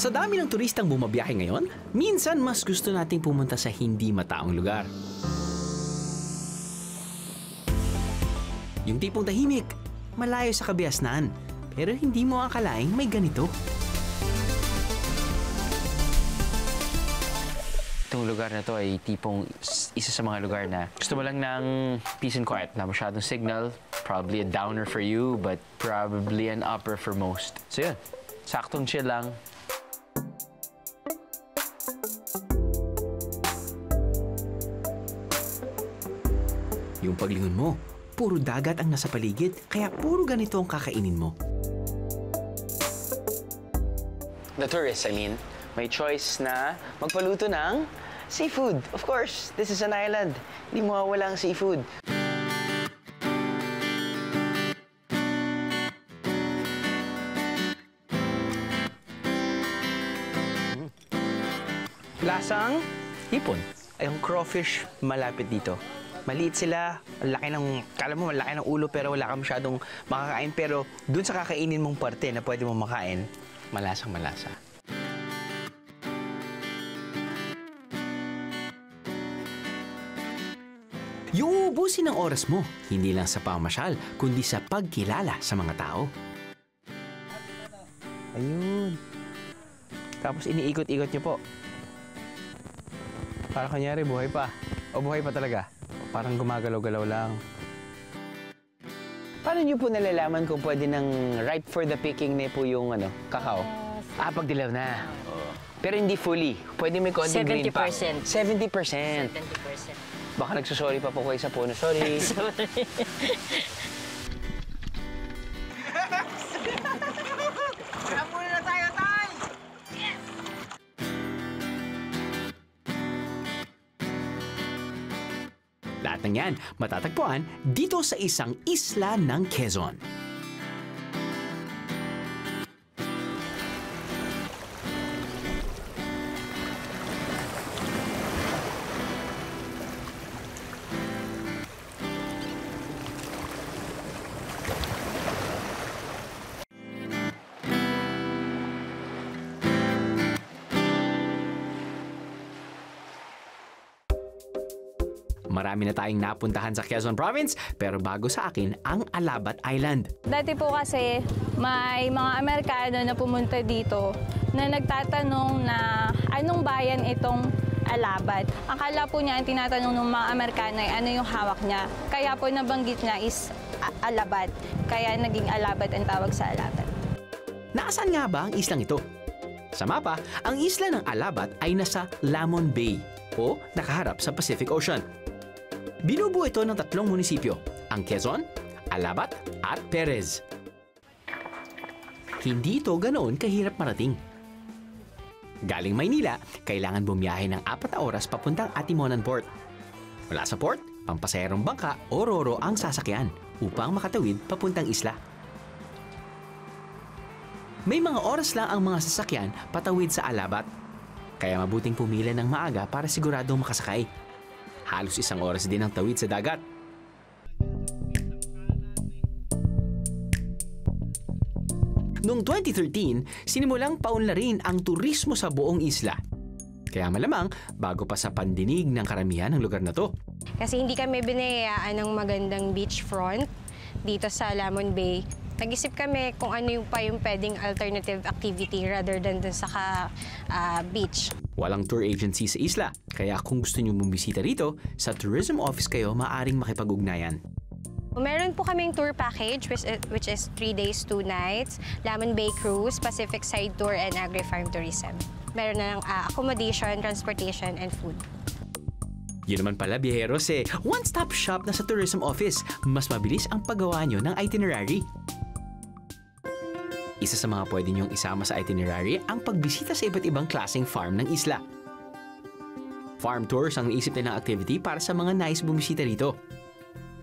Sa dami ng turistang bumabiyahe ngayon, minsan mas gusto nating pumunta sa hindi mataong lugar. Yung tipong tahimik, malayo sa kabiasnan, pero hindi mo akalaing may ganito. Itong lugar na to ay tipong isa sa mga lugar na gusto mo lang ng peace and quiet, na masyadong signal, probably a downer for you, but probably an upper for most. So yun, saktong chill lang. Yung paglingon mo, puro dagat ang nasa paligid, kaya puro ganito ang kakainin mo. The tourists, I mean, may choice na magpaluto ng seafood. Of course, this is an island. Hindi mawawala ang seafood. Lasang hipon. Ay, yung crawfish malapit dito. Maliit sila, laki ng, kala mo malaki ng ulo pero wala ka masyadong makakain. Pero dun sa kakainin mong parte na pwede mong makain, malasang malasa. Yung ubusin ng oras mo, hindi lang sa pamasyal, kundi sa pagkilala sa mga tao. Ayun. Tapos iniikot-ikot niyo po. Para kanyari, buhay pa. O buhay pa talaga. Parang gumagalaw-galaw lang. Paano niyo po nalalaman kung pwede nang ripe for the picking na po yung kakao? Pag dilaw na. Pero hindi fully. Pwede may konting green pa. 70%. 70%. 70%. Baka nagsusorry pa po kayo sa puno. Sorry. Sorry. Muna na tayo, Tay! Lahat ng yan matatagpuan dito sa isang isla ng Quezon. Marami na tayong napuntahan sa Quezon Province, pero bago sa akin ang Alabat Island. Dati po kasi may mga Amerikano na pumunta dito na nagtatanong na anong bayan itong Alabat. Akala po niya ang tinatanong ng mga Amerikano ay ano yung hawak niya. Kaya po nabanggit niya is Alabat. Kaya naging Alabat ang tawag sa Alabat. Nasaan nga ba ang islang ito? Sa mapa, ang isla ng Alabat ay nasa Lamon Bay o nakaharap sa Pacific Ocean. Binubuo ito ng 3 munisipyo, ang Quezon, Alabat at Perez. Hindi ito ganoon kahirap marating. Galing Maynila, kailangan bumiyahe ng 4 na oras papuntang Atimonan Port. Mula sa port, pampasaherong bangka o roro ang sasakyan upang makatawid papuntang isla. May mga oras lang ang mga sasakyan patawid sa Alabat, kaya mabuting pumila ng maaga para siguradong makasakay. Halos 1 oras din ang tawid sa dagat. Noong 2013, sinimulang paunlarin ang turismo sa buong isla. Kaya malamang bago pa sa pandinig ng karamihan ng lugar na to. Kasi hindi kami binayaan ng magandang beachfront dito sa Lamon Bay. Nag-isip kami kung ano yung pwedeng alternative activity rather than dun sa beach. Walang tour agency sa isla, kaya kung gusto niyo bumisita rito, sa tourism office kayo maaring makipag-ugnayan. Meron po kaming tour package which is 3 days, 2 nights, Lamon Bay Cruise, Pacific Side Tour, and Agri-Farm Tourism. Meron na ng accommodation, transportation, and food. Yun naman pala, biyeheros one-stop shop na sa tourism office. Mas mabilis ang paggawa nyo ng itinerary. Isa sa mga pwede nyong isama sa itinerary ang pagbisita sa iba't ibang klaseng farm ng isla. Farm tours ang naisip nilang activity para sa mga nais bumisita rito.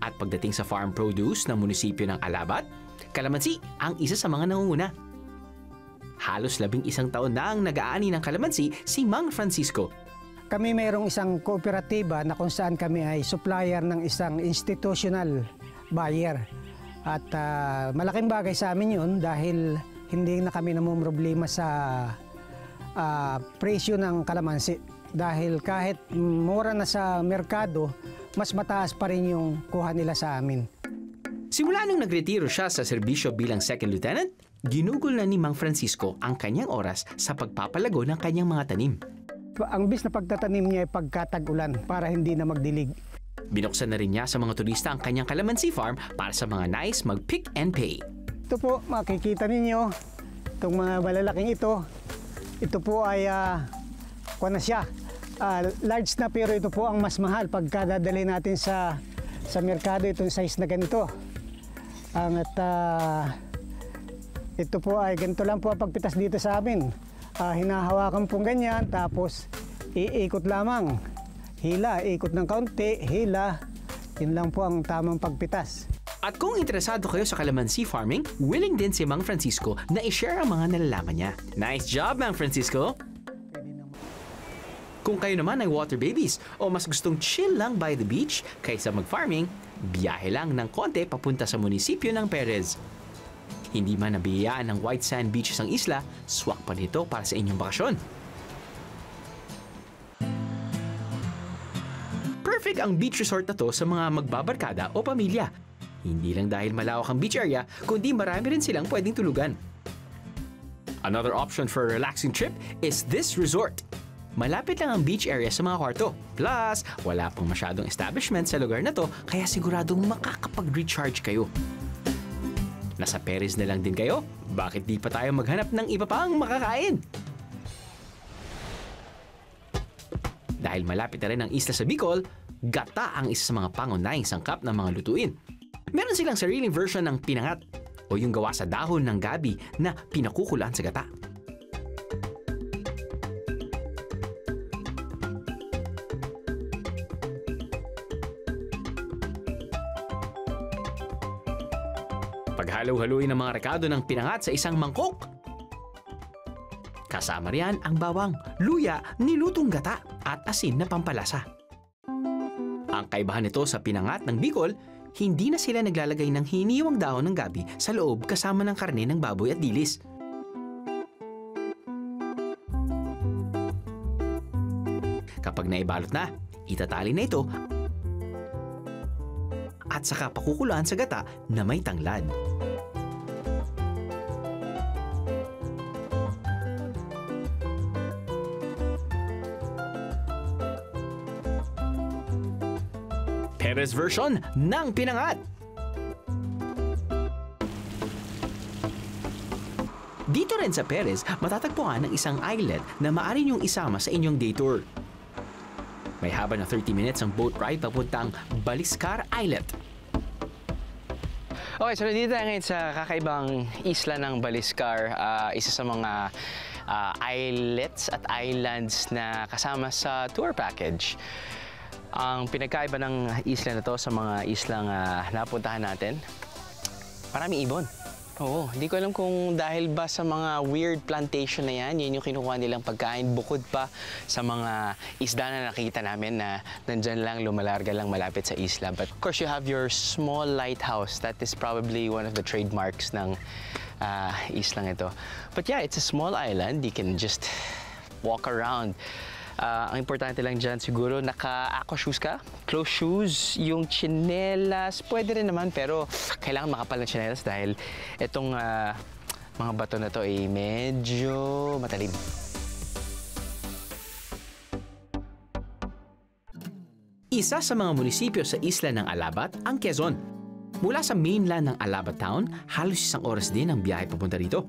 At pagdating sa farm produce ng munisipyo ng Alabat, kalamansi ang isa sa mga nangunguna. Halos 11 taon na ang nag-aani ng kalamansi si Mang Francisco. Kami mayroong isang kooperatiba na kung saan kami ay supplier ng isang institutional buyer. At malaking bagay sa amin yun dahil hindi na kami namumroblema sa presyo ng kalamansi. Dahil kahit mura na sa merkado, mas mataas pa rin yung kuha nila sa amin. Simula nung nagretiro siya sa serbisyo bilang second lieutenant, ginugol na ni Mang Francisco ang kanyang oras sa pagpapalago ng kanyang mga tanim. Ang bis na pagtatanim niya ay pagkatag-ulan para hindi na magdilig. Binuksan na rin niya sa mga turista ang kanyang calamansi farm para sa mga nais mag-pick and pay. Ito po, makikita ninyo, itong mga malalaking ito. Ito po ay, kuha na siya. Large na, pero ito po ang mas mahal pagka dadali natin sa merkado, itong size na ganito. Ito po ay ganito lang po ang pagpitas dito sa amin. Hinahawakan pong ganyan, tapos iikot lamang. Hila, ikot ng kaunti, hila. Yun lang po ang tamang pagpitas. At kung interesado kayo sa calamansi farming, willing din si Mang Francisco na i-share ang mga nalalaman niya. Nice job, Mang Francisco! Kung kayo naman ay water babies o mas gustong chill lang by the beach kaysa mag-farming, biyahe lang ng konti papunta sa munisipyo ng Perez. Hindi man nabiyayaan ng white sand beaches ang isla, swak pa nito para sa inyong bakasyon. Perfect ang beach resort na to sa mga magbabarkada o pamilya. Hindi lang dahil malawak ang beach area, kundi marami rin silang pwedeng tulugan. Another option for a relaxing trip is this resort. Malapit lang ang beach area sa mga kwarto. Plus, wala pang masyadong establishment sa lugar na to, kaya siguradong makakapag-recharge kayo. Nasa Perez na lang din kayo? Bakit di pa tayo maghanap ng iba pang makakain? Dahil malapit na rin ang isla sa Bicol, gata ang isa sa mga pangunahing sangkap ng mga lutuin. Meron silang sariling version ng pinangat o yung gawa sa dahon ng gabi na pinakukulaan sa gata. Paghalo-haluin ng mga rekado ng pinangat sa isang mangkok. Kasama riyan ang bawang, luya, nilutong gata at asin na pampalasa. Ang kaibahan nito sa pinangat ng Bicol, hindi na sila naglalagay ng hiniwang dahon ng gabi sa loob kasama ng karne ng baboy at dilis. Kapag naibalot na, itatali na ito at saka pakukulaan sa gata na may tanglad. Perez version ng pinangat. Dito rin sa Perez, matatagpuan ang isang islet na maaari niyong isama sa inyong day tour. May haba na 30 minutes ang boat ride papuntang Baliscar Islet. Okay, so nandito tayo ngayon sa kakaibang isla ng Baliscar, isa sa mga islets at islands na kasama sa tour package. Ang pinagkaiba ng isla na to sa mga islang napuntahan natin, maraming ibon. Oo, hindi ko alam kung dahil ba sa mga weird plantation na yan yung kinukuha nilang pagkain bukod pa sa mga isda na nakita namin na nandyan lang, lumalarga lang malapit sa isla. But of course, you have your small lighthouse. That is probably one of the trademarks ng islang ito. But yeah, it's a small island. You can just walk around. Ang importante lang dyan siguro, naka-aqua shoes ka, closed shoes, yung tsinelas, pwede rin naman pero kailangan makapal ng tsinelas dahil itong mga bato na to ay medyo matalim. Isa sa mga munisipyo sa isla ng Alabat ang Quezon. Mula sa mainland ng Alabat Town, halos isang oras din ang biyahe papunta rito.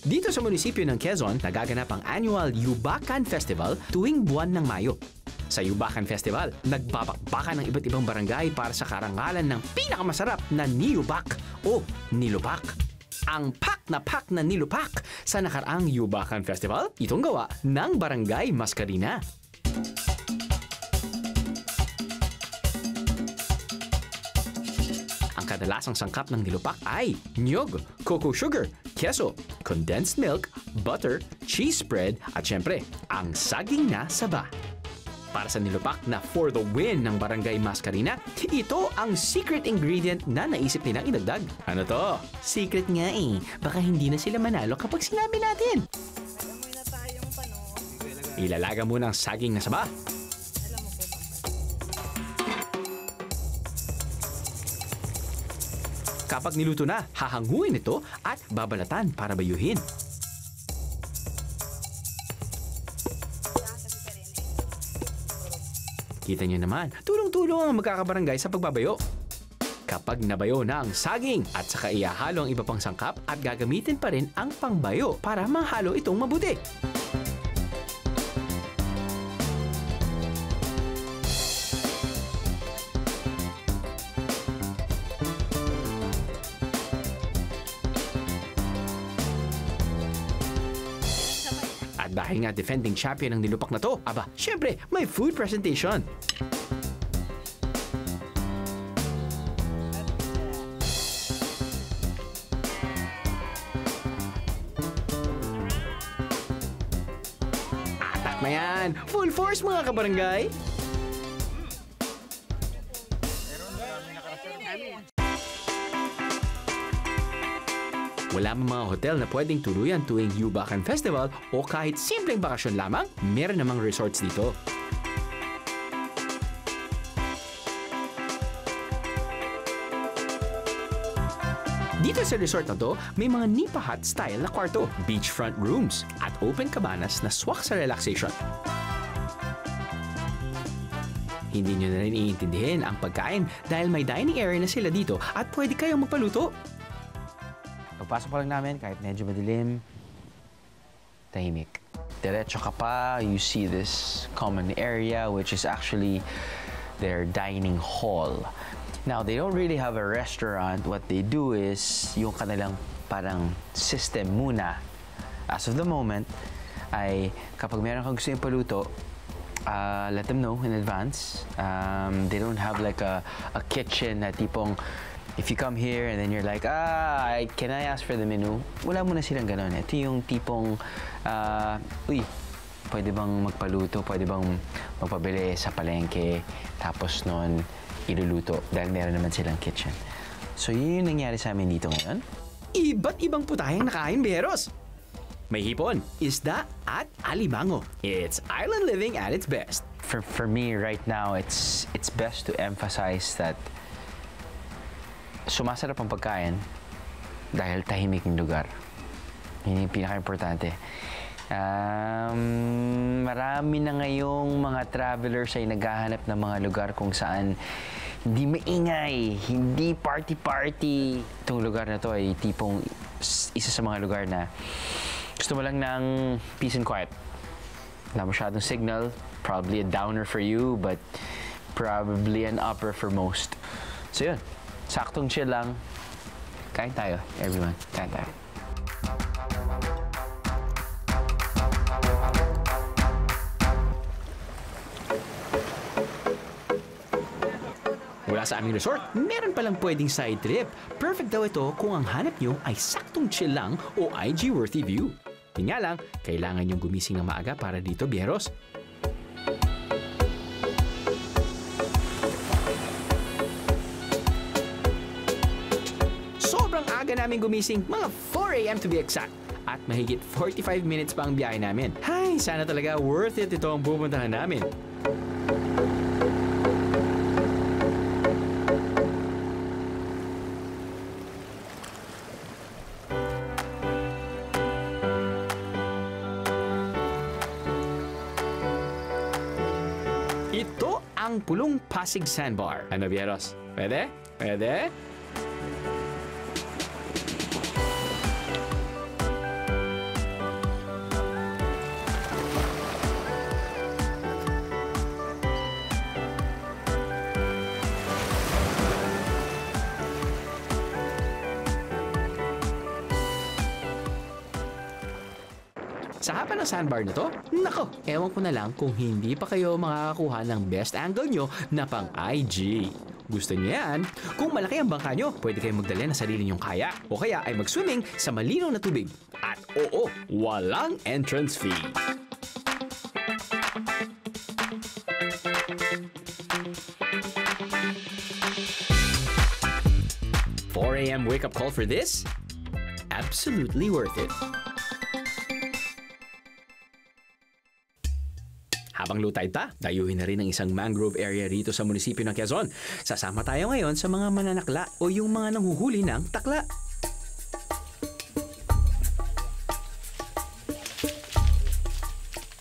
Dito sa munisipyo ng Quezon, nagaganap ang annual Yubakan Festival tuwing buwan ng Mayo. Sa Yubakan Festival, nagbabakbakan ng iba't ibang barangay para sa karangalan ng pinakamasarap na niyubak o nilupak. Ang pak na nilupak sa nakaraang Yubakan Festival, itong gawa ng Barangay Mascarina. Ang kadalasang sangkap ng nilupak ay niyog, cocoa sugar, keso, condensed milk, butter, cheese spread at syempre, ang saging na saba. Para sa nilupak na for the win ng Barangay Mascarina, ito ang secret ingredient na naisip nilang idagdag. Ano to? Secret nga eh. Baka hindi na sila manalo kapag sinabi natin. Ilalaga muna ang saging na saba. Kapag niluto na, hahanguin ito at babalatan para bayuhin. Kita niyo naman, tulong-tulong ang magkakabarangay sa pagbabayo. Kapag nabayo na ang saging at saka ihahalo ang iba pang sangkap at gagamitin pa rin ang pangbayo para mahalo itong mabuti. At dahil nga defending champion ang nilupak na to, aba, syempre, may food presentation. Atak na yan! Full force mga kabarangay! Wala mga hotel na pwedeng tuluyan tuwing Yubakan Festival o kahit simpleng bakasyon lamang, meron namang resorts dito. Dito sa resort na to, may mga Nipa Hut style na kwarto, beachfront rooms, at open cabanas na swak sa relaxation. Hindi nyo na rin iintindihin ang pagkain dahil may dining area na sila dito at pwede kayong magpaluto. Pagpasok pa lang namin, kahit medyo madilim, tahimik. Diretso ka pa, you see this common area, which is actually their dining hall. Now, they don't really have a restaurant. What they do is, yung kanilang parang system muna, as of the moment, ay kapag meron kang gusto yung paluto, let them know in advance. They don't have like a kitchen na tipong, if you come here and then you're like, can I ask for the menu? Wala muna silang ganun. Ito yung tipong, uy, pwede bang magpaluto? Pwede bang magpabili sa palengke? Tapos nun, iluluto. Dahil meron naman silang kitchen. So, yun yung nangyari sa amin dito ngayon. Iba't ibang putaheng nakain, Beros! May hipon, isda, at alimango. It's island living at its best. For me right now, it's best to emphasize that sumasarap ang pagkain dahil tahimik yung lugar. Yun yung pinaka-importante. Marami na ngayong mga travelers ay naghahanap ng mga lugar kung saan hindi maingay, hindi party-party. Itong lugar na to ay tipong isa sa mga lugar na gusto mo lang ng peace and quiet. Wala masyadong signal, probably a downer for you, but probably an upper for most. So yun. Saktong chill lang. Kain tayo, everyone. Kain tayo. Mula sa aming resort, meron palang pwedeng side trip. Perfect daw ito kung ang hanap nyo ay saktong chill lang o IG-worthy view. Yun nga lang, kailangan nyong gumising ng maaga para dito, Bieros. Sobrang aga namin gumising, mga 4 AM to be exact. At mahigit 45 minutes pa ang biyahe namin. Hay, sana talaga worth it ito ang pupuntahan namin. Ito ang Pulong Pasig Sandbar. Ano, Bieros? Pwede? Pwede? Sa haba ng sandbar na to, nako, ewan ko na lang kung hindi pa kayo makakakuha ng best angle nyo na pang IG. Gusto nyo yan? Kung malaki ang bangka nyo, pwede kayong magdala na sarili nyong kaya o kaya ay mag-swimming sa malinaw na tubig. At oo, walang entrance fee. $4 AM wake-up call for this? Absolutely worth it. Habang low tide pa, dayuhin na rin ang isang mangrove area rito sa munisipyo ng Quezon. Sasama tayo ngayon sa mga mananakla o yung mga nanghuhuli ng takla.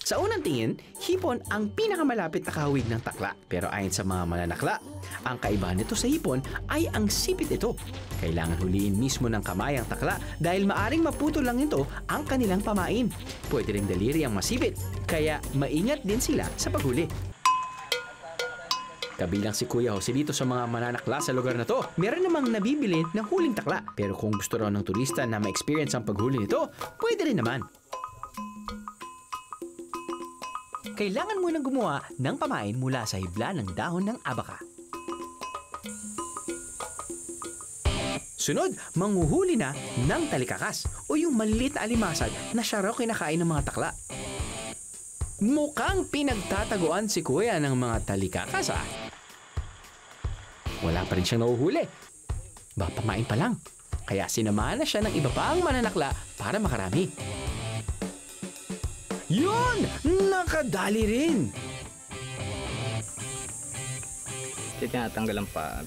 Sa unang tingin, hipon ang pinakamalapit na kahawig ng takla. Pero ayon sa mga mananakla, ang kaibahan nito sa hipon ay ang sipit ito. Kailangan huliin mismo ng kamay ang takla dahil maaring maputol lang ito ang kanilang pamain. Pwede ring daliri ang masipit, kaya maingat din sila sa paghuli. Kabilang si Kuya Jose dito sa mga mananakla sa lugar na to. Meron namang nabibili ng huling takla. Pero kung gusto raw ng turista na ma-experience ang paghuli nito, pwede rin naman. Kailangan mo nang gumawa ng pamain mula sa hibla ng dahon ng abaka. Sunod, manghuhuli na ng talikakas o yung maliliit na alimasag na siya raw kinakain ng mga takla. Mukhang pinagtataguan si Kuya ng mga talikakas Wala pa rin siyang nahuhuli. Pamain pa lang. Kaya sinamahan na siya ng iba pang mananakla para makarami. Yun! Nakadali rin! Ito tinatanggal ang paa.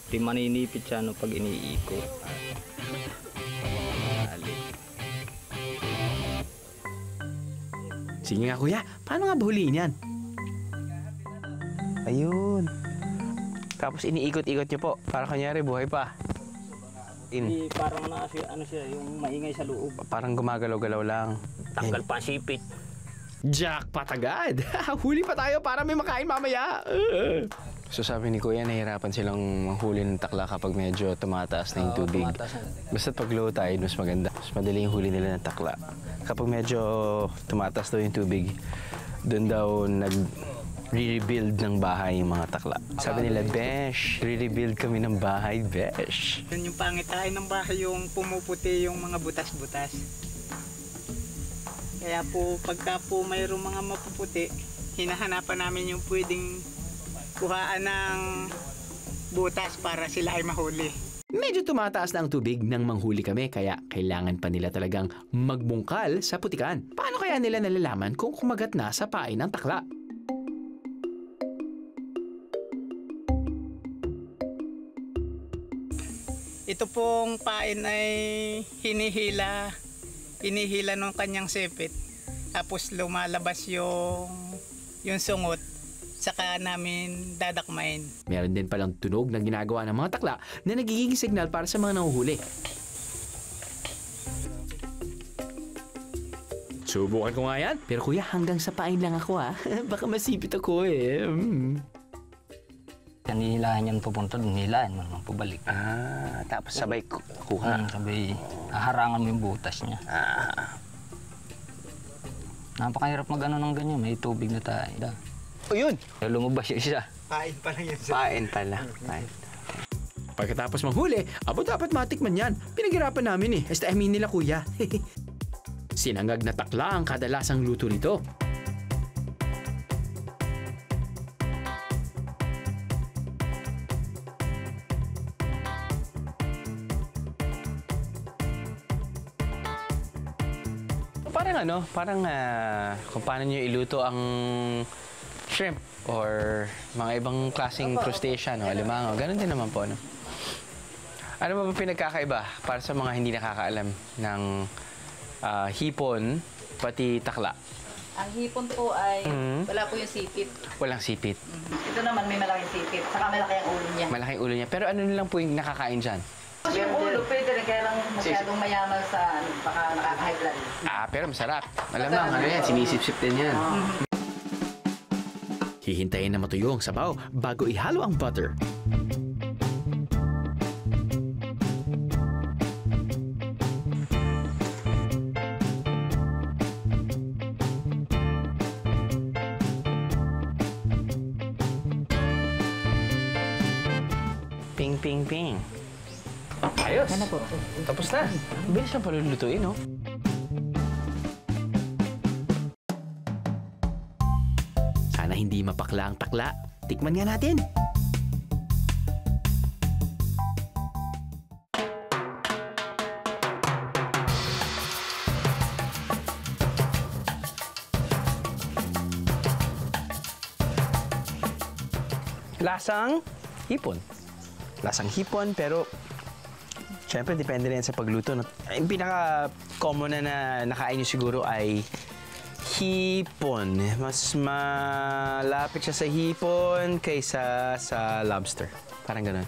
Di maninipit siya pag iniikot. Sige nga Kuya, paano nga bahuliin yan? Ayun. Tapos iniikot-ikot niyo po para kanyari buhay pa. Di parang ano siya, yung maingay sa loob. Parang gumagalaw-galaw lang. Tanggal pa ang sipit. Jackpot agad! Huli pa tayo para may makain mamaya! So sabi ni Kuya, nahihirapan silang manghuli ng takla kapag medyo tumataas na yung tubig. Basta pag low tide, mas maganda. Mas madali yung huli nila ng takla. Kapag medyo tumataas daw yung tubig, doon daw nag-rebuild ng bahay yung mga takla. Sabi nila, Besh, re-rebuild kami ng bahay, Besh. Yun yung pangitain ng bahay, yung pumuputi yung mga butas-butas. Kaya po, pagka po mayroong mga mapuputi, hinahanapan namin yung pwedeng kuhaan ng butas para sila ay mahuli. Medyo tumataas na ang tubig nang manghuli kami kaya kailangan pa nila talagang magbungkal sa putikan. Paano kaya nila nalalaman kung kumagat na sa pain ng takla? Ito pong pain ay hinihila ng kanyang sipit. Tapos lumalabas yung sungot, saka namin dadakmain. Meron din palang tunog na ginagawa ng mga takla na nagiging signal para sa mga nahuhuli. Subukan ko nga yan. Pero Kuya, hanggang sa pain lang ako Baka masipit ako Nilahan yan pupunta doon, nilahan mo pabalik. Tapos sabay kuha. Sabay haharangan mo yung butas niya. Napakahirap mag-ano ng ganyan, may tubig na tayo. O yun! Lumabas yung isa. Pain pa lang yan. Pain pala. Pagkatapos manghuli, dapat matikman yan. Pinaghirapan namin Estaemin nila Kuya. Sinangag na takla ang kadalasang luto nito. Parang kung paano nyo iluto ang shrimp or mga ibang klaseng crustacean o alimango. Ganun din naman po. Ano ba pinagkakaiba para sa mga hindi nakakaalam ng hipon pati takla? Ang hipon po ay wala po yung sipit. Walang sipit. Ito naman may malaking sipit, saka malaki ang ulo niya. Malaking ulo niya. Pero ano lang po yung nakakain dyan? Yung ulo, pwede rin, kaya lang masyadong mayaman sa baka nakaka-high blood. Pero masarap. Malamang, sinisip-sip din yan. Hihintayin na matuyo ang sabaw bago ihalo ang butter. Ping, ping, ping. Ayos. Tapos na. Bilis na palulutuin, Sana hindi mapakla ang takla. Tikman nga natin. Lasang hipon. Lasang hipon, pero syempre depende rin sa pagluto. No? Yung pinaka-common na nakain nyo siguro ay hipon. Mas malapit siya sa hipon kaysa sa lobster. Parang ganun.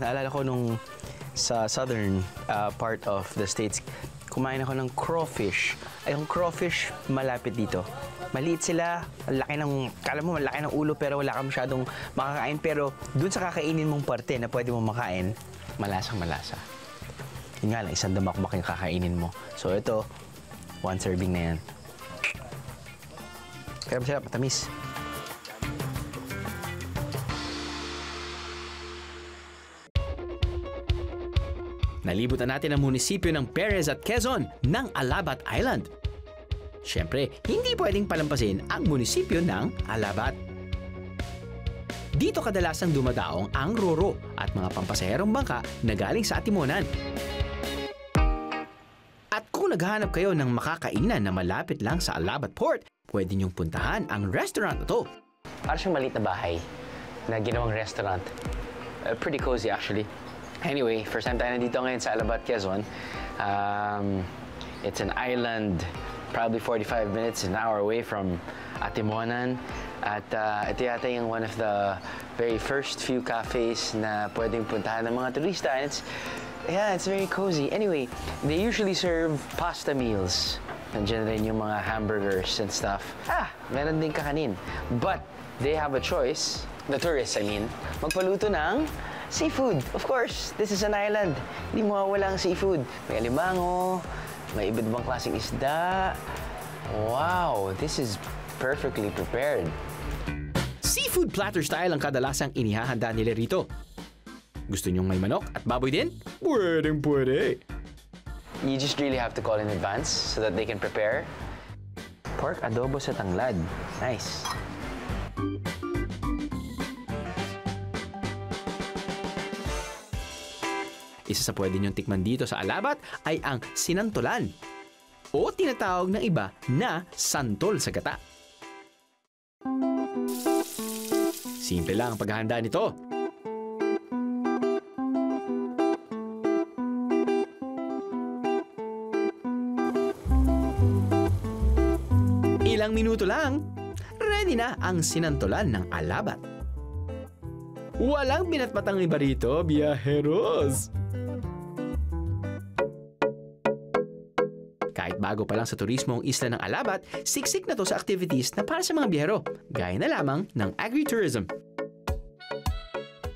Naalala ko nung sa southern part of the States, kumain ako ng crawfish. Ay, yung crawfish malapit dito. Maliit sila, laki ng, kala mo malaki ng ulo pero wala ka masyadong makakain. Pero dun sa kakainin mong parte na pwede mong makain, malasang malasa. Yun nga lang, isang damakmak yung kakainin mo. So ito, 1 serving na yan. Kaya masarap, matamis. Nalibutan natin ang munisipyo ng Perez at Quezon ng Alabat Island. Siyempre, hindi pwedeng palampasin ang munisipyo ng Alabat. Dito kadalasang dumadaong ang Roro at mga pampasaherong bangka na galing sa Atimonan. At kung naghahanap kayo ng makakainan na malapit lang sa Alabat Port, pwede niyong puntahan ang restaurant na to. Parang siyang maliit na bahay na ginawang restaurant. Pretty cozy actually. Anyway, first time tayo nandito ngayon sa Alabat, Quezon. It's an island, probably 45 minutes, an hour away from Atimonan. At ito yata yung one of the very first few cafes na pwedeng puntahan ng mga turista. And it's very cozy. Anyway, they usually serve pasta meals. Nandiyan rin yung mga hamburgers and stuff. Meron din kakanin. But they have a choice, the tourists I mean, magpaluto ng seafood. Of course, this is an island. Hindi mawawala ang seafood. May alimango, may iba't ibang klaseng isda. Wow, this is perfectly prepared. Seafood platter style ang kadalasang inihahanda nila rito. Gusto nyong may manok at baboy din? Pwedeng pwede. You just really have to call in advance so that they can prepare. Pork adobo sa tanglad. Nice. Isa sa pwede niyong tikman dito sa Alabat ay ang sinantolan o tinatawag ng iba na santol sa gata. Simple lang ang paghahanda nito. Ilang minuto lang, ready na ang sinantolan ng Alabat. Walang binatbatang iba rito, biyaheros! Kahit bago pa lang sa turismo ang isla ng Alabat, siksik na to sa activities na para sa mga biyahero, gaya na lamang ng agritourism.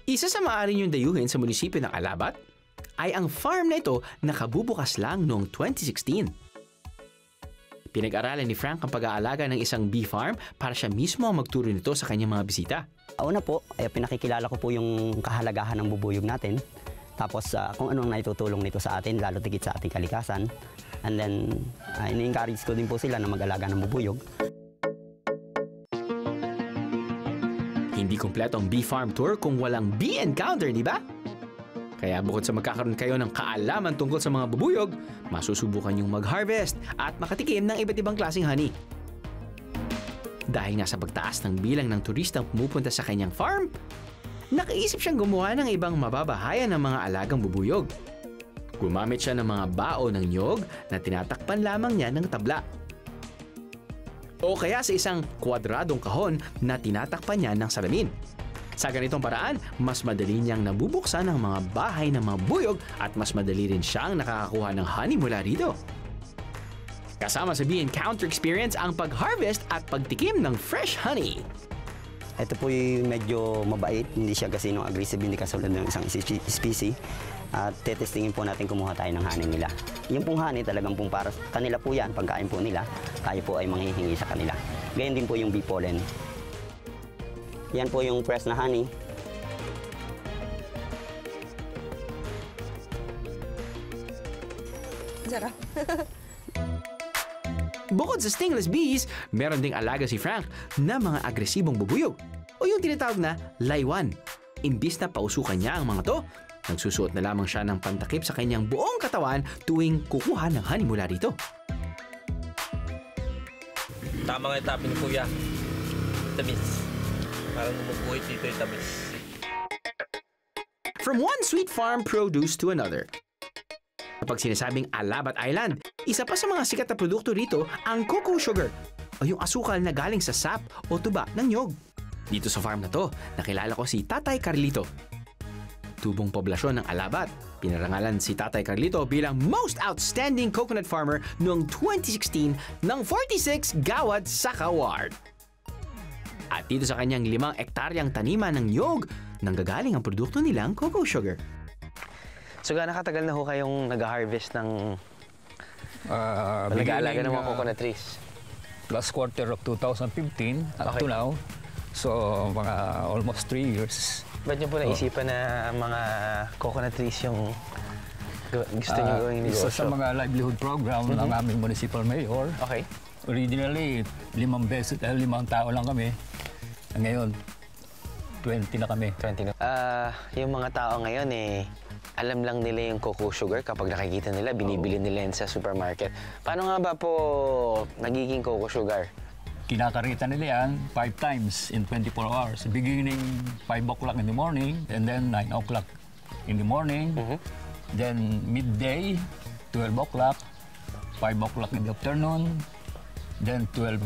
Isa sa maaari niyong dayuhin sa munisipyo ng Alabat ay ang farm na ito na kabubukas lang noong 2016. Pinag-aralan ni Frank ang pag-aalaga ng isang bee farm para siya mismo ang magturo nito sa kanyang mga bisita. Una po, pinakikilala ko po yung kahalagahan ng bubuyog natin. Tapos kung anong naitutulong nito sa atin, lalo tigit sa ating kalikasan. And then, ini-encourage ko din po sila na mag-alaga ng bubuyog. Hindi kompleto ang bee farm tour kung walang bee encounter, di ba? Kaya bukod sa magkakaroon kayo ng kaalaman tungkol sa mga bubuyog, masusubukan yung mag-harvest at makatikim ng iba't ibang klaseng honey. Dahil nga sa pagtaas ng bilang ng turistang pumupunta sa kanyang farm, nakaisip siyang gumawa ng ibang mababahayan ng mga alagang bubuyog. Gumamit siya ng mga bao ng niyog na tinatakpan lamang niya ng tabla. O kaya sa isang kwadradong kahon na tinatakpan niya ng salamin. Sa ganitong paraan, mas madali niyang nabubuksan ang mga bahay ng mga buyog at mas madali rin siyang nakakakuha ng honey mula rito. Kasama sa bee encounter experience ang pag-harvest at pagtikim ng fresh honey. Ito po yung medyo mabait, hindi siya gasinong aggressive, hindi kasulad ng isang species. At tetestingin po natin kumuha tayo ng honey nila. Yung pong honey talagang pong para kanila po yan, pagkain po nila, tayo po ay manghihingi sa kanila. Ganyan din po yung bee pollen. Yan po yung press na honey. Sarap. Bukod sa stingless bees, meron ding alaga si Frank na mga agresibong bubuyog o yung tinatawag na laywan. Imbis na pausukan niya ang mga to, nagsusuot na lamang siya ng pantakip sa kanyang buong katawan tuwing kukuha ng honey mula rito. Tama nga yung topping ni Kuya. Tamis. Parang bumubuhay dito yung tamis. From one sweet farm produce to another. Kapag sinasabing Alabat Island, isa pa sa mga sikat na produkto rito ang cocoa sugar o yung asukal na galing sa sap o tuba ng nyog. Dito sa farm na to, nakilala ko si Tatay Carlito. Tubong poblasyon ng Alabat. Pinarangalan si Tatay Carlito bilang Most Outstanding Coconut Farmer noong 2016 ng 46 Gawad Sakaward. At dito sa kanyang 5 ektaryang taniman ng nyog, nanggagaling ang produkto nilang cocoa sugar. So gaano katagal na ho kayong nag-harvest ng nag-aalaga ng mga coconut trees? Last quarter of 2015 up to now. So mga almost 3 years. Ba't niyo po naisipan na mga coconut trees yung gusto niyo gawing negosyo? Isa sa mga livelihood program ng aming municipal mayor. Okay. Originally, 5 tao lang kami. Ngayon, 20 na kami. 20 na. Yung mga tao ngayon alam lang nila yung cocoa sugar kapag nakikita nila, binibili nila yan sa supermarket. Paano nga ba po nagiging cocoa sugar? Kinakarita nila yan 5 times in 24 hours. Beginning 5 o'clock in the morning, and then 9 o'clock in the morning, then midday, 12 o'clock, 5 o'clock in the afternoon, then 12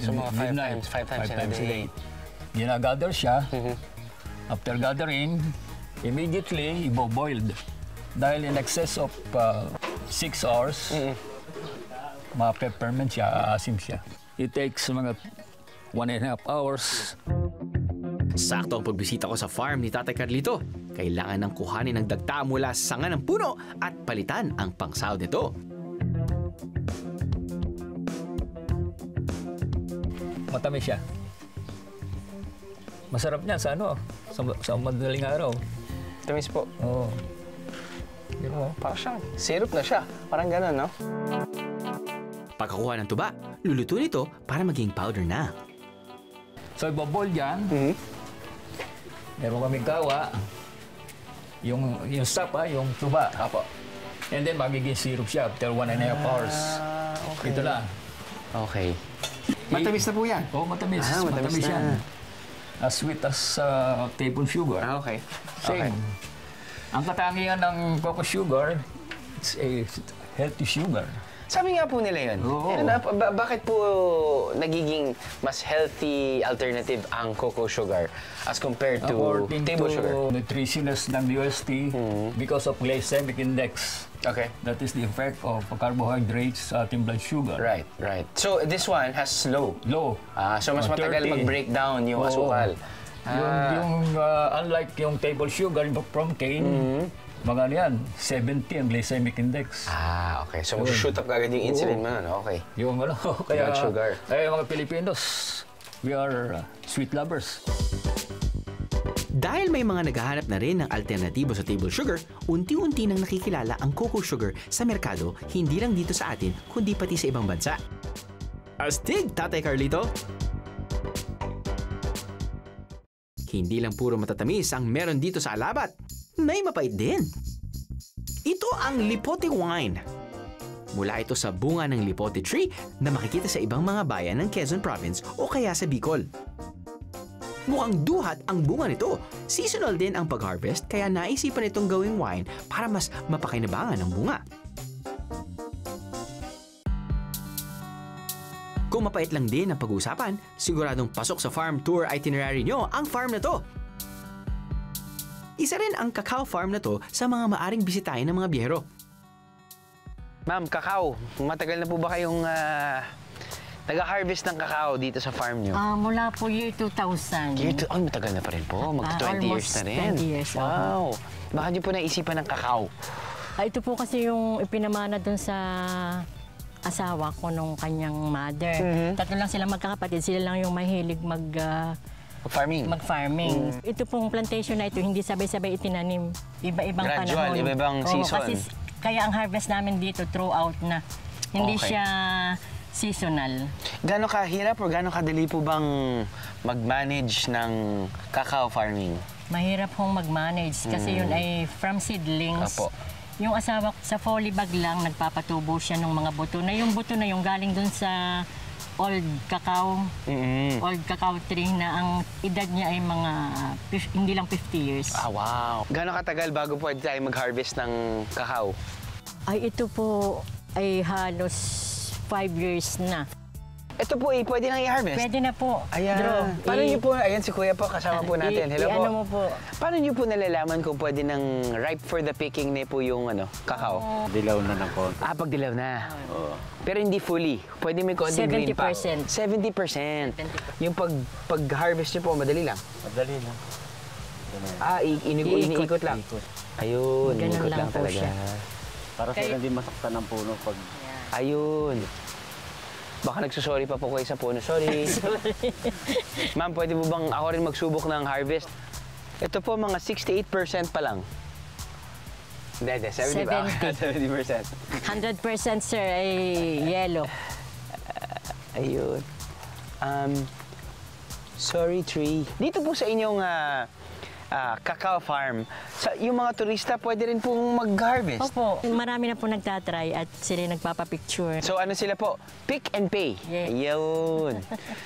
So mga midnight. 5 times in a day. Ginagather siya. After gathering, immediately ibo-boiled. Dahil in excess of 6 hours, ma-peppermint siya, aasim siya. It takes mga 1.5 hours. Sakto ang pagbisita ko sa farm ni Tatay Carlito. Kailangan nang kuhanin ng dagta mula sa sanga ng puno at palitan ang pangsahod nito. Matamis siya. Masarap niya sa sa madaling araw. Tamis po. Oo. Parang siyang syrup na siya. Parang gano'n, no? Pagkakuha ng tuba, luluto nito para maging powder na. So, iboboil yan. Meron kaming kawa. Yung sap, yung tuba. Apo. And then, magiging syrup siya after 1.5 hours. Okay. Ito na. Okay. Matamis na po yan? Oo, matamis. Matamis na. Yan. As sweet as table sugar. Okay. Same. Ang katangian ng cocoa sugar, it's a healthy sugar. Sabi nga po nila yun. Bakit po nagiging mas healthy alternative ang cocoa sugar as compared to table sugar? According to nutritionists ng UST, because of glycemic index. Okay. That is the effect of carbohydrates sa ating blood sugar. Right. So this one has low. So mas matagal mag-break down yung asukal. Unlike yung table sugar from cane, mga yan, 70 ang glycemic index. Okay. So mag-shoot up agad yung insulin mo, no? Okay. Yung kaya blood sugar. Mga Pilipinos, we are sweet lovers. Dahil may mga naghahanap na rin ng alternatibo sa table sugar, unti-unti nang nakikilala ang cocoa sugar sa merkado, hindi lang dito sa atin, kundi pati sa ibang bansa. Astig, Tatay Carlito! Hindi lang puro matatamis ang meron dito sa Alabat. May mapait din. Ito ang lipote wine. Mula ito sa bunga ng lipote tree na makikita sa ibang mga bayan ng Quezon Province o kaya sa Bicol. Mukhang duhat ang bunga nito. Seasonal din ang pag-harvest kaya naisipan itong gawing wine para mas mapakinabangan ang bunga. Kung mapait lang din ang pag-uusapan, siguradong pasok sa farm tour itinerary nyo ang farm na to. Isa rin ang cacao farm na to sa mga maaring bisitahin ng mga biyahero. Ma'am, cacao. Matagal na po ba kayong nag-harvest ng cacao dito sa farm nyo? Mula po year 2000. Matagal na pa rin po. Mag-20 years na rin. 20 years. Wow. Bakit nyo po naisipan ng cacao? Ito po kasi yung ipinamana dun sa asawa ko nung kanyang mother. Tatlo lang sila magkakapatid. Sila lang yung mahilig mag-farming. Ito pong plantation na ito, hindi sabay-sabay itinanim. Iba-ibang panahon. Gradual, iba-ibang season. Kasi kaya ang harvest namin dito throughout na. Hindi siya seasonal. Gano'ng kahirap o gano'ng kadali po bang mag-manage ng cacao farming? Mahirap hong mag-manage kasi yun ay from seedlings. Apo. Yung asawa ko sa folly bag lang, nagpapatubo siya ng mga buto na yung buto na yung galing dun sa old cacao. Old cacao tree na ang edad niya ay mga hindi lang 50 years. Ah, wow. Gano'ng katagal bago pwede tayo mag-harvest ng kakao? Ay, ito po ay halos 5 years na. Ito po pwede nang i-harvest? Pwede na po. Ayan. Paano niyo po, ayan si Kuya po, kasama po natin. Hello po. Ano mo po? Paano niyo po nalalaman kung pwede nang ripe for the picking na po yung kakao? Dilaw na ng konti. Ah, pag dilaw na. Pero hindi fully. Pwede may konting green pa. 70%. 70%. Yung pag-harvest niyo po, madali lang? Madali lang. Ah, iniikot lang? Ayun, Ganun iniikot lang lang po talaga. siya. Para sa hindi masaktan ng puno pag... Ayun. Baka nagsusorry pa po kayo sa puno. Sorry. Ma'am, pwede mo bang ako rin magsubok ng harvest? Ito po, mga 68% pa lang. Hindi, 70 ba? 70%. 100% sir ay yellow. Ayun. Sorry, tree. Dito po sa inyong cacao farm, yung mga turista pwede rin pong mag-harvest. Opo, marami na po nagtatry at sila nagpapapicture. So ano sila po? Pick and pay. Yeah. Ayun.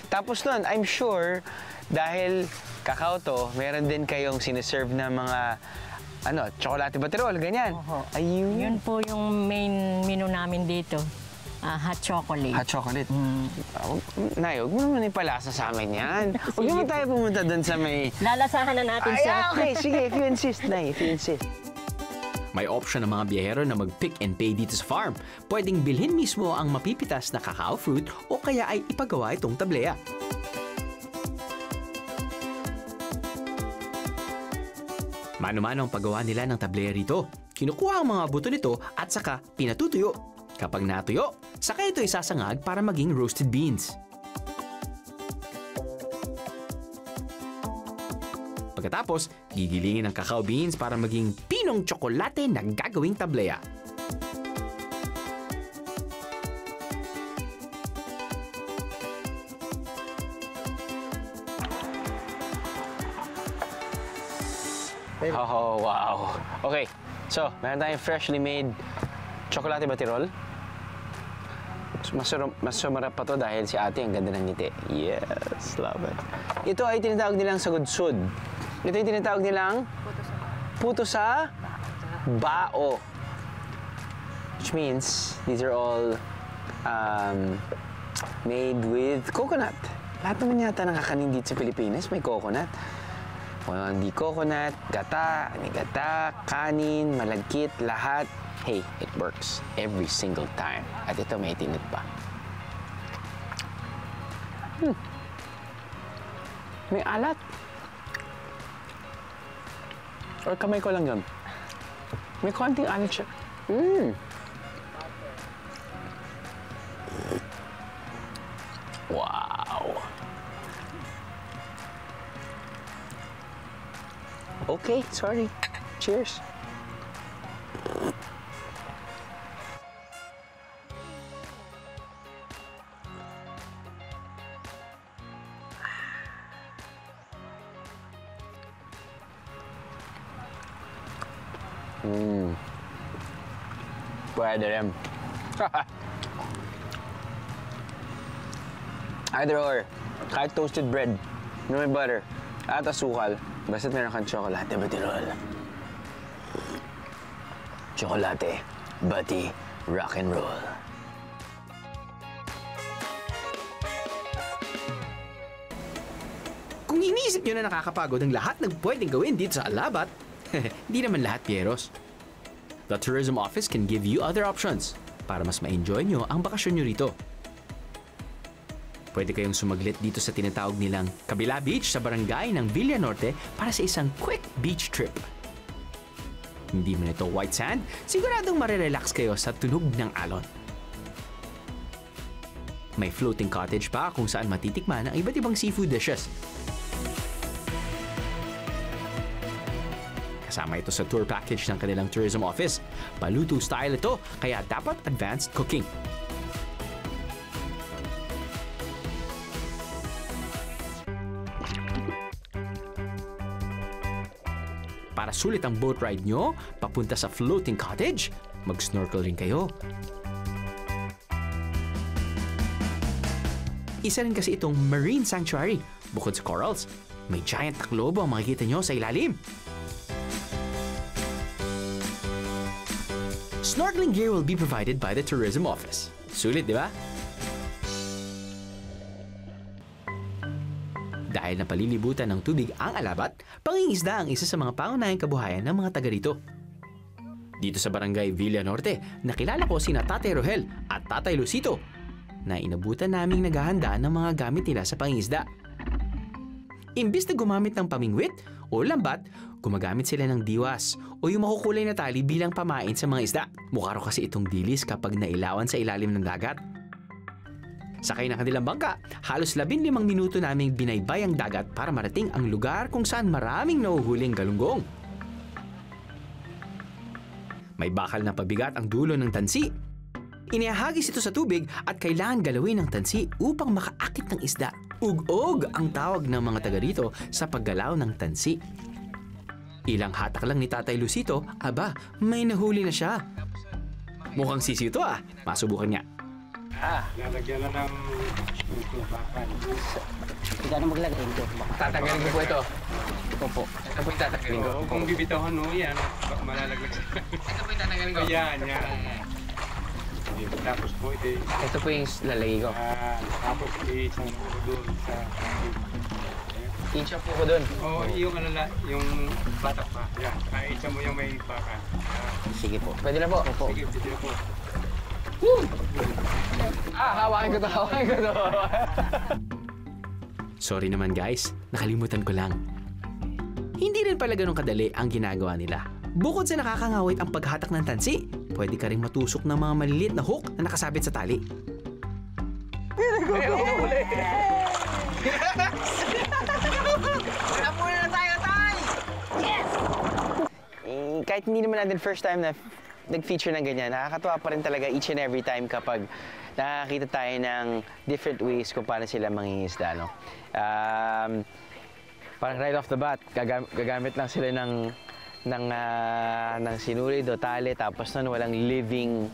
Tapos nun, I'm sure, dahil cacao to, meron din kayong siniserve na mga tsokolate baterol, ganyan. Ayun. Yun po yung main menu namin dito. Hot chocolate. Hot chocolate? Nay, huwag mo naman ipalasa sa amin yan. Huwag naman tayo pumunta doon sa may... Lalasahan na natin siya. Okay, sige, if you insist, Nay, if you insist. May option ng mga biyahero na mag-pick and pay dito sa farm. Pwedeng bilhin mismo ang mapipitas na cacao fruit o kaya ay ipagawa itong tableya. Mano-mano ang paggawa nila ng tableya rito. Kinukuha ang mga buto nito at saka pinatutuyo. Kapag natuyo, saka ito isasangag para maging roasted beans. Pagkatapos, gigilingin ang cacao beans para maging pinong tsokolate na gagawing tableya. Oh, wow. Okay, so, meron tayong freshly made chocolate batirol. Mas sumarap pa to dahil si ate ang ganda ng ngiti. Yes, love it. Ito ay tinatawag nilang sagudsud. Ito ay tinatawag nilang puto sa bao. Which means these are all made with coconut. Lahat naman yata nakakanin dito sa Pilipinas may coconut. Kung hindi coconut, gata, kanin, malagkit, lahat. Hey, it works every single time. At ito may tinit pa. May alat. Or kamay ko lang yun. May konting alat siya. Wow. Okay, sorry. Cheers. Pwede rin. Either or. Kahit toasted bread, na may butter, at asukal, basta't meron kang tsokolate batirol. Tsokolate, bati, rock and roll. Kung iniisip nyo na nakakapagod ang lahat ng pwedeng gawin dito sa Alabat, hindi naman lahat pieros. The Tourism Office can give you other options para mas ma-enjoy nyo ang bakasyon nyo rito. Pwede kayong sumaglit dito sa tinatawag nilang Kabila Beach sa barangay ng Villa Norte para sa isang quick beach trip. Hindi man ito white sand, siguradong marirelax kayo sa tunog ng alon. May floating cottage pa kung saan matitikman ang iba't ibang seafood dishes. Kasama ito sa tour package ng kanilang tourism office. Paluto style ito, kaya dapat advanced cooking. Para sulit ang boat ride nyo, papunta sa floating cottage, mag-snorkel rin kayo. Isa rin kasi itong marine sanctuary. Bukod sa corals, may giant taklobo ang makikita nyo sa ilalim. Snorkeling gear will be provided by the tourism office. Sulit, di ba? Dahil napalilibutan ng tubig ang Alabat, pangingisda ang isa sa mga pangunahing kabuhayan ng mga taga rito. Dito sa barangay Villa Norte, nakilala ko sina Tatay Rohel at Tatay Lucito na inabutan naming naghahanda ng mga gamit nila sa pangingisda. Imbis na gumamit ng pamingwit o lambat, gumagamit sila ng diwas o yung makukulay na tali bilang pamain sa mga isda. Mukha raw kasi itong dilis kapag nailawan sa ilalim ng dagat. Sakay ng kanilang bangka, halos 15 minuto naming binaybay ang dagat para marating ang lugar kung saan maraming nahuhuling galunggong. May bakal na pabigat ang dulo ng tansi. Inihahagis ito sa tubig at kailangan galawin ng tansi upang makaakit ng isda. Ug-og ang tawag ng mga taga rito sa paggalaw ng tansi. Ilang hatak lang ni Tatay Lucito, aba, may nahuli na siya. Mukhang sisiw to masubukan niya. Lalagyan na ng bakal. Gano'n maglagay ito? Tatanggalin ko po ito. Ito po. Ito po yung tatanggalin ko. Kung bibitawan yan, malalaglag siya. Ito po yung tatanggalin ko. Yan. Tapos po ito. Ito po yung lalagay ko. Tapos isang po doon sa... Incha po ko doon. Oo, yung batak pa. Yan. Isa mo yung may bakal. Sige po. Pwede na po. Sige, pwede na po. Hawakin ko to. Sorry naman guys, nakalimutan ko lang. Hindi rin pala ganun kadali ang ginagawa nila. Bukod sa nakakangawit ang paghatak ng tansi, pwede ka rin matusok ng mga maliliit na hook na nakasabit sa tali. Napuna na tayo, Tay! Yes! Kahit hindi naman natin first time na nag-feature ng ganyan, nakakatuwa pa rin talaga each and every time kapag nakakita tayo ng different ways kung paano sila mangingisda, no? Parang right off the bat, gagamit lang sila ng sinulid o tali, tapos nun walang living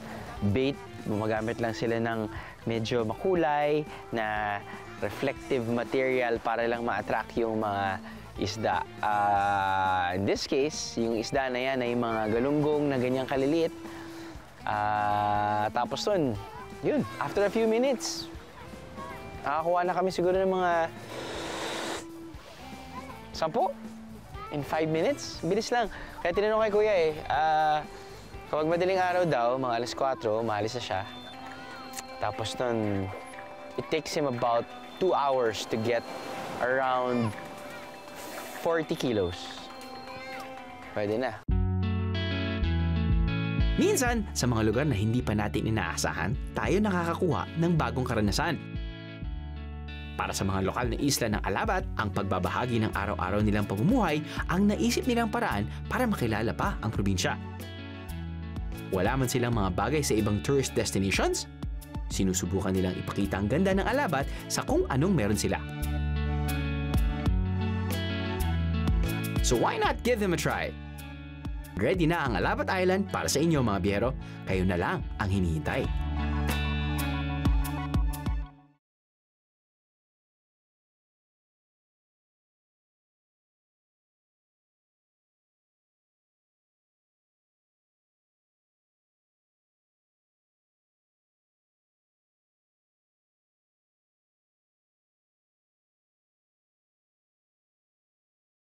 bait. Gumagamit lang sila ng medyo makulay na reflective material para lang ma-attract yung mga isda. In this case, yung isda na yan ay mga galunggong na ganyang kaliliit. Tapos nun, yun, after a few minutes, nakakuha na kami siguro ng mga 10 in 5 minutes. Bilis lang. Kaya tinanong kay Kuya kapag madaling araw daw, mga 4:00, maalis na siya. Tapos nun, it takes him about 2 hours to get around 40 kilos. Pwede na. Minsan, sa mga lugar na hindi pa natin inaasahan, tayo nakakakuha ng bagong karanasan. Para sa mga lokal na isla ng Alabat, ang pagbabahagi ng araw-araw nilang pamumuhay ang naisip nilang paraan para makilala pa ang probinsya. Wala man silang mga bagay sa ibang tourist destinations, sinusubukan nilang ipakita ang ganda ng Alabat sa kung anong meron sila. So why not give them a try? Ready na ang Alabat Island para sa inyo mga biyahero. Kayo na lang ang hinihintay.